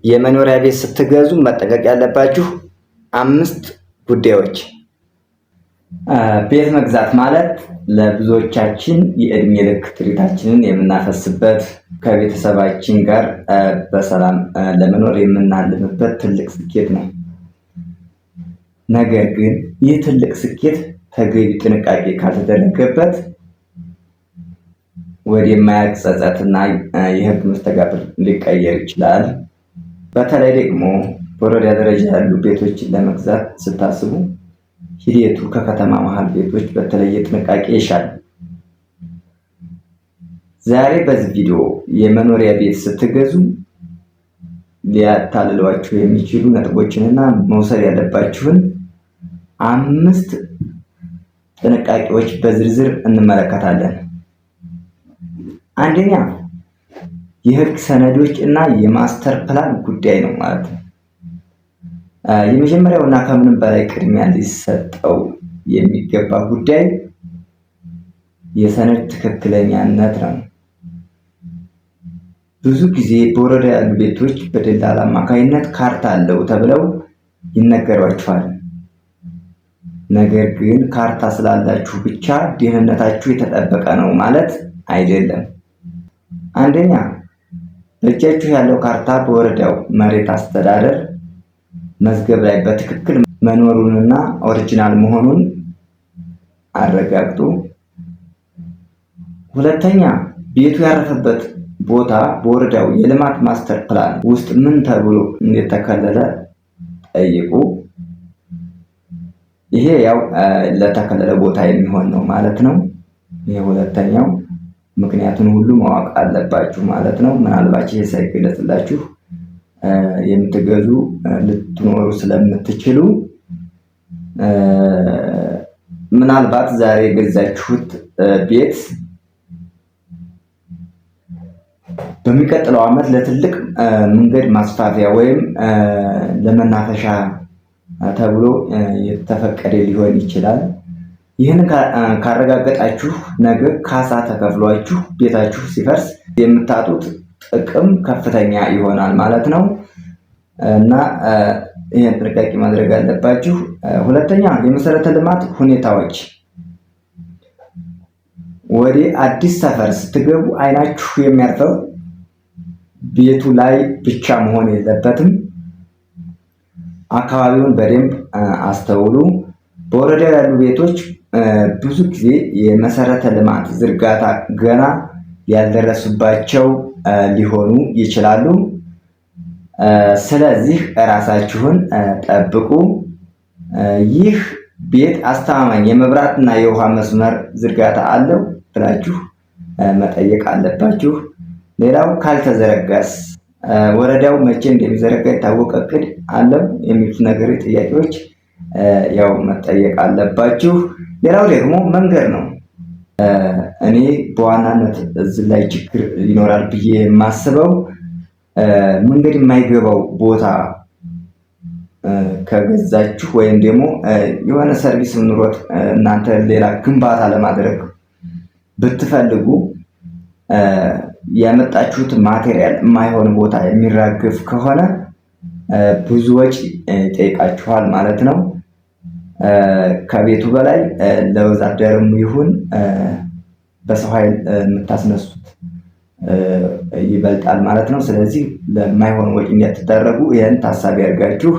የመኖሪያ ቤት ስትገዙ መጠንቀቅ ያለባችሁ 5 ጉዳዮች። ቤት መግዛት ማለት ለብዙዎቻችን የእድሜ ልክ ጥሪታችንን የምናፈስበት ከቤተሰባችን ጋር በሰላም ለመኖር የምናልምበት ትልቅ ስኬት ነው። ነገር ግን ይህ ትልቅ ስኬት ተገቢ ጥንቃቄ ካልተደረገበት ወደማያልቅ ጸጸትና የህግ መስተጋብር ሊቀየር ይችላል። በተለይ ደግሞ በወረዳ ደረጃ ያሉ ቤቶችን ለመግዛት ስታስቡ ሂደቱ ከከተማ መሃል ቤቶች በተለየ ጥንቃቄ ይሻል። ዛሬ በዚህ ቪዲዮ የመኖሪያ ቤት ስትገዙ ሊያታልሏችሁ የሚችሉ ነጥቦችንና መውሰድ ያለባችሁን 5 ጥንቃቄዎች በዝርዝር እንመለከታለን። አንደኛ የህግ ሰነዶች እና የማስተር ፕላን ጉዳይ ነው ማለት ነው። የመጀመሪያው እና ከምንም በላይ ቅድሚያ ሊሰጠው የሚገባ ጉዳይ የሰነድ ትክክለኛነት ነው። ብዙ ጊዜ በወረዳ ያሉ ቤቶች በደላላ አማካኝነት ካርታ አለው ተብለው ይነገሯችኋል። ነገር ግን ካርታ ስላላችሁ ብቻ ደህንነታችሁ የተጠበቀ ነው ማለት አይደለም። አንደኛ በእጃችሁ ያለው ካርታ በወረዳው መሬት አስተዳደር መዝገብ ላይ በትክክል መኖሩንና ኦሪጂናል መሆኑን አረጋግጡ። ሁለተኛ ቤቱ ያረፈበት ቦታ በወረዳው የልማት ማስተር ፕላን ውስጥ ምን ተብሎ እንደተከለለ ጠይቁ። ይሄ ያው ለተከለለ ቦታ የሚሆን ነው ማለት ነው። ይሄ ሁለተኛው ምክንያቱን ሁሉ ማወቅ አለባችሁ ማለት ነው። ምናልባት ይሄ ሳይገለጽላችሁ የምትገዙ ልትኖሩ ስለምትችሉ ምናልባት ዛሬ የገዛችሁት ቤት በሚቀጥለው ዓመት ለትልቅ መንገድ ማስፋፊያ ወይም ለመናፈሻ ተብሎ የተፈቀደ ሊሆን ይችላል። ይህን ካረጋገጣችሁ ነገ ካሳ ተከፍሏችሁ ቤታችሁ ሲፈርስ የምታጡት ጥቅም ከፍተኛ ይሆናል ማለት ነው እና ይህን ጥንቃቄ ማድረግ አለባችሁ። ሁለተኛ የመሰረተ ልማት ሁኔታዎች። ወደ አዲስ ሰፈር ስትገቡ አይናችሁ የሚያርፈው ቤቱ ላይ ብቻ መሆን የለበትም። አካባቢውን በደንብ አስተውሉ። በወረዳው ያሉ ቤቶች ብዙ ጊዜ የመሰረተ ልማት ዝርጋታ ገና ያልደረሱባቸው ሊሆኑ ይችላሉ። ስለዚህ እራሳችሁን ጠብቁ። ይህ ቤት አስተማማኝ የመብራትና የውሃ መስመር ዝርጋታ አለው ብላችሁ መጠየቅ አለባችሁ። ሌላው ካልተዘረጋስ ወረዳው መቼ እንደሚዘረጋ የታወቀ እቅድ አለው የሚሉት ነገር ጥያቄዎች ያው መጠየቅ አለባችሁ። ሌላው ደግሞ መንገድ ነው። እኔ በዋናነት እዚህ ላይ ችግር ይኖራል ብዬ የማስበው መንገድ የማይገባው ቦታ ከገዛችሁ ወይም ደግሞ የሆነ ሰርቪስ ኑሮት እናንተ ሌላ ግንባታ ለማድረግ ብትፈልጉ ያመጣችሁት ማቴሪያል የማይሆን ቦታ የሚራገፍ ከሆነ ብዙ ወጪ ይጠይቃችኋል ማለት ነው። ከቤቱ በላይ ለወዛደርም ይሁን በሰው ኃይል የምታስነሱት ይበልጣል ማለት ነው። ስለዚህ ለማይሆን ወጪ እንዳትዳረጉ ይህን ታሳቢ አድርጋችሁ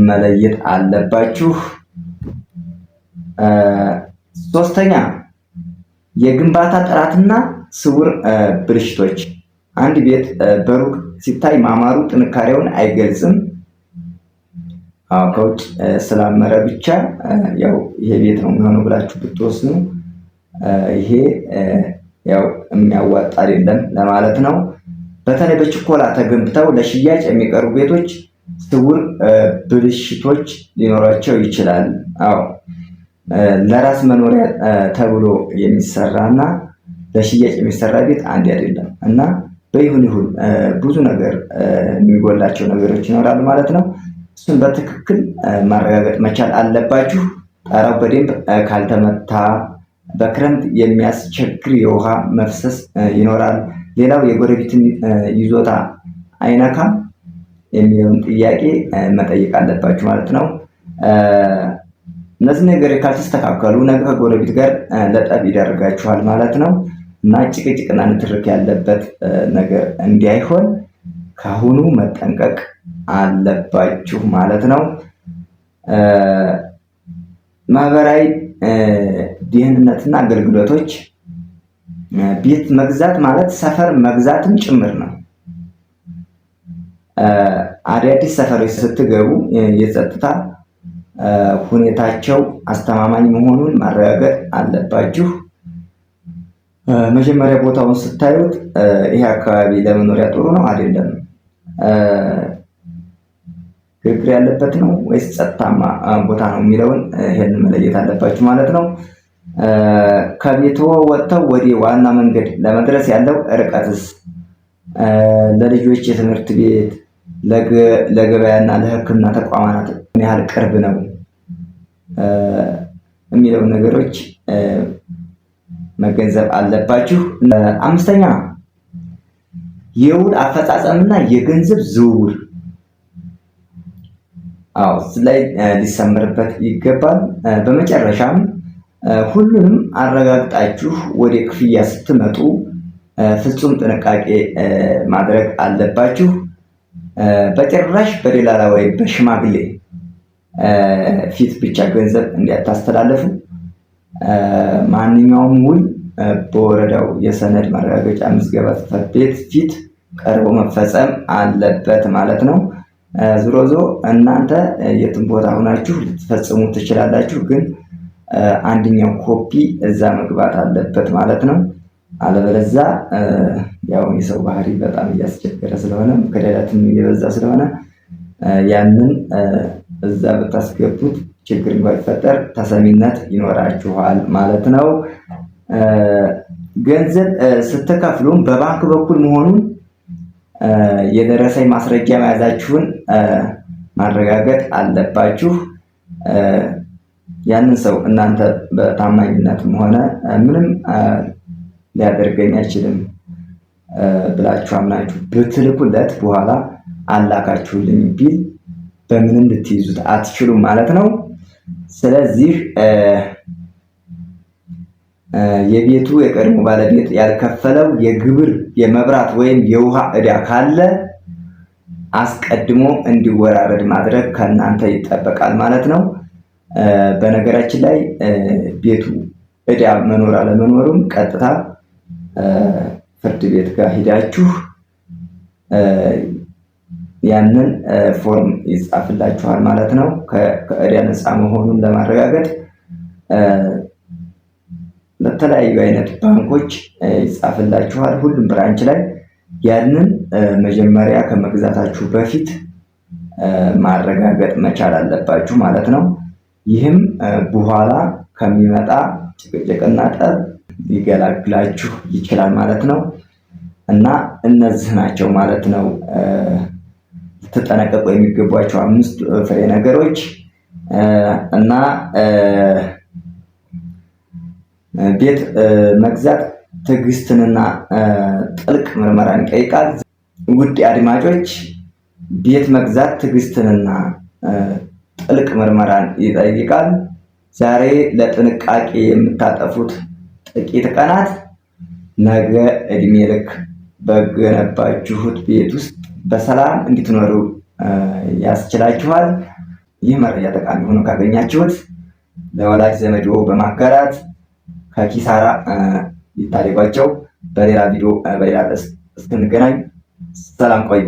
መለየት አለባችሁ። ሶስተኛ የግንባታ ጥራትና ስውር ብልሽቶች። አንድ ቤት በሩቅ ሲታይ ማማሩ ጥንካሬውን አይገልጽም። ከውጭ ስላመረ ብቻ ያው ይሄ ቤት ነው የሚሆነው ብላችሁ ብትወስኑ ይሄ ያው የሚያዋጣ አይደለም ለማለት ነው። በተለይ በችኮላ ተገንብተው ለሽያጭ የሚቀርቡ ቤቶች ስውር ብልሽቶች ሊኖራቸው ይችላል። ለራስ መኖሪያ ተብሎ የሚሰራና ለሽያጭ የሚሰራ ቤት አንድ አይደለም እና በይሁን ብዙ ነገር የሚጎላቸው ነገሮች ይኖራሉ ማለት ነው። እሱን በትክክል ማረጋገጥ መቻል አለባችሁ። ጣራው በደንብ ካልተመታ በክረምት የሚያስቸግር የውሃ መፍሰስ ይኖራል። ሌላው የጎረቤትን ይዞታ አይነካም የሚለውን ጥያቄ መጠየቅ አለባችሁ ማለት ነው። እነዚህ ነገሮች ካልተስተካከሉ ነገ ከጎረቤት ጋር ለጠብ ይዳርጋችኋል ማለት ነው እና ጭቅጭቅና ንትርክ ያለበት ነገር እንዳይሆን ካሁኑ መጠንቀቅ አለባችሁ ማለት ነው። ማህበራዊ ደህንነትና አገልግሎቶች ቤት መግዛት ማለት ሰፈር መግዛትም ጭምር ነው። አዳዲስ ሰፈሮች ስትገቡ የጸጥታ ሁኔታቸው አስተማማኝ መሆኑን ማረጋገጥ አለባችሁ። መጀመሪያ ቦታውን ስታዩት ይሄ አካባቢ ለመኖሪያ ጥሩ ነው አይደለም፣ ግርግር ያለበት ነው ወይስ ጸጥታማ ቦታ ነው የሚለውን ይሄን መለየት አለባችሁ ማለት ነው። ከቤቶ ወጥተው ወደ ዋና መንገድ ለመድረስ ያለው ርቀትስ ለልጆች የትምህርት ቤት፣ ለገበያና ለሕክምና ተቋማት ምን ያህል ቅርብ ነው የሚለው ነገሮች መገንዘብ አለባችሁ። አምስተኛ የውል አፈጻጸምና የገንዘብ ዝውውር ላይ ሊሰመርበት ይገባል። በመጨረሻም ሁሉንም አረጋግጣችሁ ወደ ክፍያ ስትመጡ ፍጹም ጥንቃቄ ማድረግ አለባችሁ። በጭራሽ በደላላ ወይም በሽማግሌ ፊት ብቻ ገንዘብ እንዲያታስተላልፉ። ማንኛውም ውል በወረዳው የሰነድ ማረጋገጫ ምዝገባ ጽሕፈት ቤት ፊት ቀርቦ መፈጸም አለበት ማለት ነው። ዞሮ ዞሮ እናንተ የትም ቦታ ሆናችሁ ልትፈጽሙ ትችላላችሁ፣ ግን አንደኛው ኮፒ እዛ መግባት አለበት ማለት ነው። አለበለዛ ያው የሰው ባህሪ በጣም እያስቸገረ ስለሆነ ከዳዳትም እየበዛ ስለሆነ ያንን እዛ ብታስገቡት ችግር ባይፈጠር ተሰሚነት ይኖራችኋል ማለት ነው። ገንዘብ ስትከፍሉም በባንክ በኩል መሆኑን የደረሰኝ ማስረጃ መያዛችሁን ማረጋገጥ አለባችሁ። ያንን ሰው እናንተ በታማኝነትም ሆነ ምንም ሊያደርገኝ አይችልም ብላችሁ አምናችሁ ብትልኩለት በኋላ አላካችሁልኝ ቢል በምንም ልትይዙት አትችሉም ማለት ነው። ስለዚህ የቤቱ የቀድሞ ባለቤት ያልከፈለው የግብር፣ የመብራት ወይም የውሃ ዕዳ ካለ አስቀድሞ እንዲወራረድ ማድረግ ከእናንተ ይጠበቃል ማለት ነው። በነገራችን ላይ ቤቱ ዕዳ መኖር አለመኖሩም ቀጥታ ፍርድ ቤት ጋር ሂዳችሁ ያንን ፎርም ይጻፍላችኋል ማለት ነው። ከዕዳ ነፃ መሆኑን ለማረጋገጥ በተለያዩ አይነት ባንኮች ይጻፍላችኋል፣ ሁሉም ብራንች ላይ። ያንን መጀመሪያ ከመግዛታችሁ በፊት ማረጋገጥ መቻል አለባችሁ ማለት ነው። ይህም በኋላ ከሚመጣ ጭቅጭቅና ጠብ ሊገላግላችሁ ይችላል ማለት ነው። እና እነዚህ ናቸው ማለት ነው ልትጠነቀቁ የሚገቧቸው 5 ፍሬ ነገሮች። እና ቤት መግዛት ትዕግስትንና ጥልቅ ምርመራን ይጠይቃል። ውድ አድማጮች፣ ቤት መግዛት ትዕግስትንና ጥልቅ ምርመራን ይጠይቃል። ዛሬ ለጥንቃቄ የምታጠፉት ጥቂት ቀናት ነገ እድሜ ልክ በገነባችሁት ቤት ውስጥ በሰላም እንድትኖሩ ያስችላችኋል። ይህ መረጃ ጠቃሚ ሆኖ ካገኛችሁት ለወላጅ ዘመዶ በማጋራት ከኪሳራ ይታደጓቸው። በሌላ ቪዲዮ በሌላ ርዕስ እስክንገናኝ ሰላም ቆዩ።